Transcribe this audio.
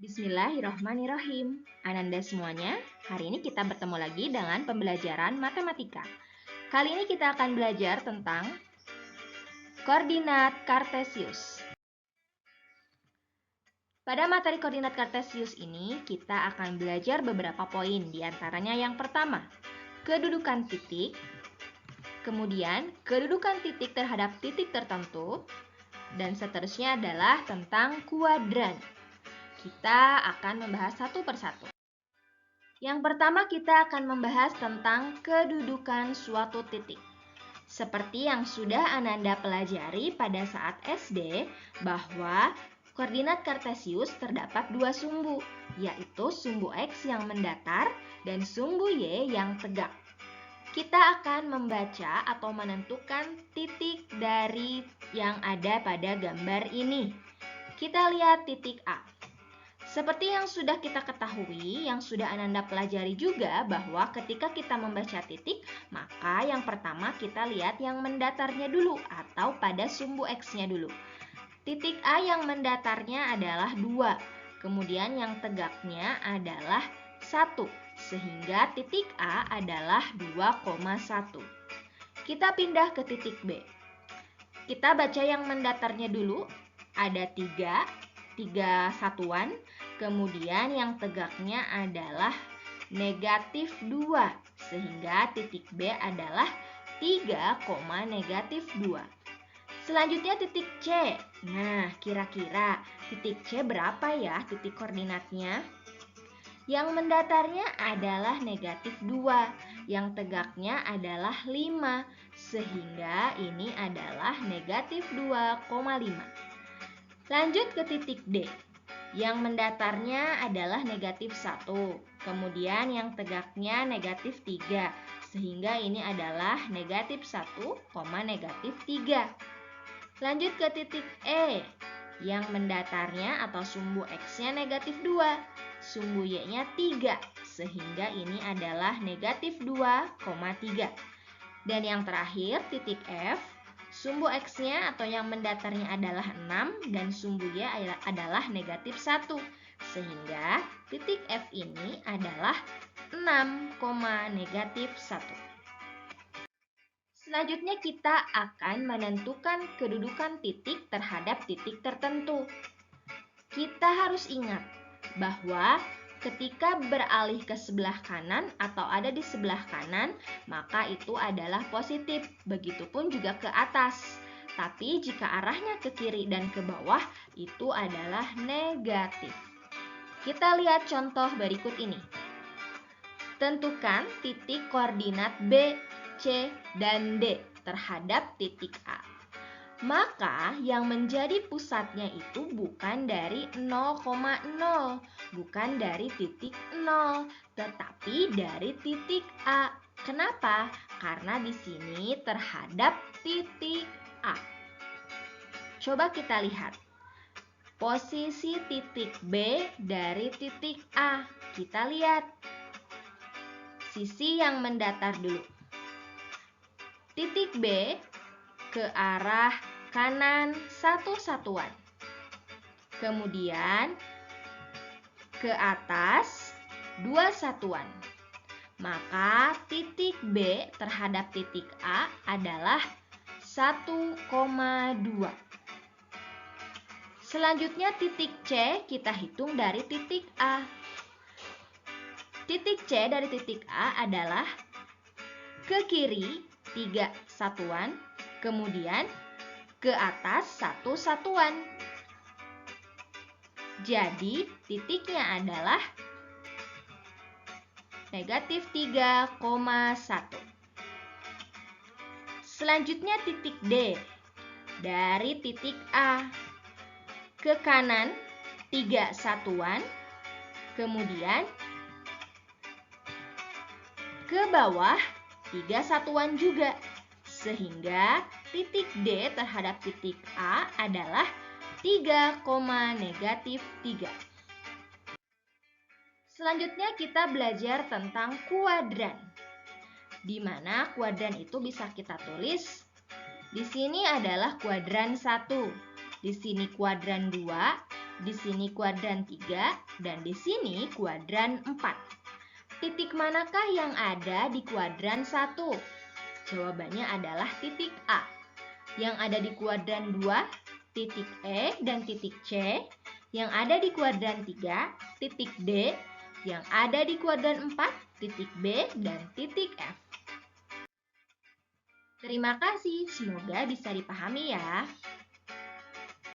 Bismillahirrohmanirrohim. Ananda semuanya, hari ini kita bertemu lagi dengan pembelajaran matematika. Kali ini kita akan belajar tentang koordinat Kartesius. Pada materi koordinat Kartesius ini, kita akan belajar beberapa poin. Di antaranya yang pertama, kedudukan titik. Kemudian, kedudukan titik terhadap titik tertentu. Dan seterusnya adalah tentang kuadran. Kita akan membahas satu persatu. Yang pertama kita akan membahas tentang kedudukan suatu titik. Seperti yang sudah Ananda pelajari pada saat SD, bahwa koordinat Kartesius terdapat dua sumbu, yaitu sumbu X yang mendatar dan sumbu Y yang tegak. Kita akan membaca atau menentukan titik dari yang ada pada gambar ini. Kita lihat titik A. Seperti yang sudah kita ketahui, yang sudah Ananda pelajari juga, bahwa ketika kita membaca titik, maka yang pertama kita lihat yang mendatarnya dulu atau pada sumbu X-nya dulu. Titik A yang mendatarnya adalah 2, kemudian yang tegaknya adalah 1, sehingga titik A adalah 2,1. Kita pindah ke titik B. Kita baca yang mendatarnya dulu, ada 3 satuan, kemudian yang tegaknya adalah negatif 2, sehingga titik B adalah 3,-2. Selanjutnya titik C. Nah, kira-kira titik C berapa ya titik koordinatnya? Yang mendatarnya adalah negatif 2, yang tegaknya adalah 5, sehingga ini adalah negatif 2,5. Lanjut ke titik D. Yang mendatarnya adalah negatif 1, kemudian yang tegaknya negatif 3, sehingga ini adalah negatif 1, negatif 3. Lanjut ke titik E. Yang mendatarnya atau sumbu X-nya negatif 2, sumbu Y-nya 3, sehingga ini adalah negatif 2,3. Dan yang terakhir titik F. Sumbu X-nya atau yang mendatarnya adalah 6 dan sumbu Y adalah negatif 1. Sehingga titik F ini adalah 6, negatif 1. Selanjutnya kita akan menentukan kedudukan titik terhadap titik tertentu. Kita harus ingat bahwa ketika beralih ke sebelah kanan atau ada di sebelah kanan, maka itu adalah positif. Begitupun juga ke atas. Tapi jika arahnya ke kiri dan ke bawah, itu adalah negatif. Kita lihat contoh berikut ini. Tentukan titik koordinat B, C, dan D terhadap titik A. Maka yang menjadi pusatnya itu bukan dari 0,0, bukan dari titik 0, tetapi dari titik A. Kenapa? Karena di sini terhadap titik A. Coba kita lihat posisi titik B dari titik A. Kita lihat sisi yang mendatar dulu. Titik B ke arah kanan 1 satuan. Kemudian ke atas 2 satuan. Maka titik B terhadap titik A adalah 1,2. Selanjutnya titik C kita hitung dari titik A. Titik C dari titik A adalah ke kiri 3 satuan, kemudian ke atas 1 satuan. Jadi titiknya adalah negatif 3,1. Selanjutnya titik D. Dari titik A ke kanan 3 satuan, kemudian ke bawah 3 satuan juga, sehingga titik D terhadap titik A adalah 3,-3. Selanjutnya kita belajar tentang kuadran, di mana kuadran itu bisa kita tulis. Di sini adalah kuadran 1, di sini kuadran 2, Di sini kuadran 3 dan di sini kuadran 4. Titik manakah yang ada di kuadran 1? Jawabannya adalah titik A. Yang ada di kuadran 2, titik E dan titik C. Yang ada di kuadran 3, titik D. Yang ada di kuadran 4, titik B dan titik F. Terima kasih, semoga bisa dipahami ya.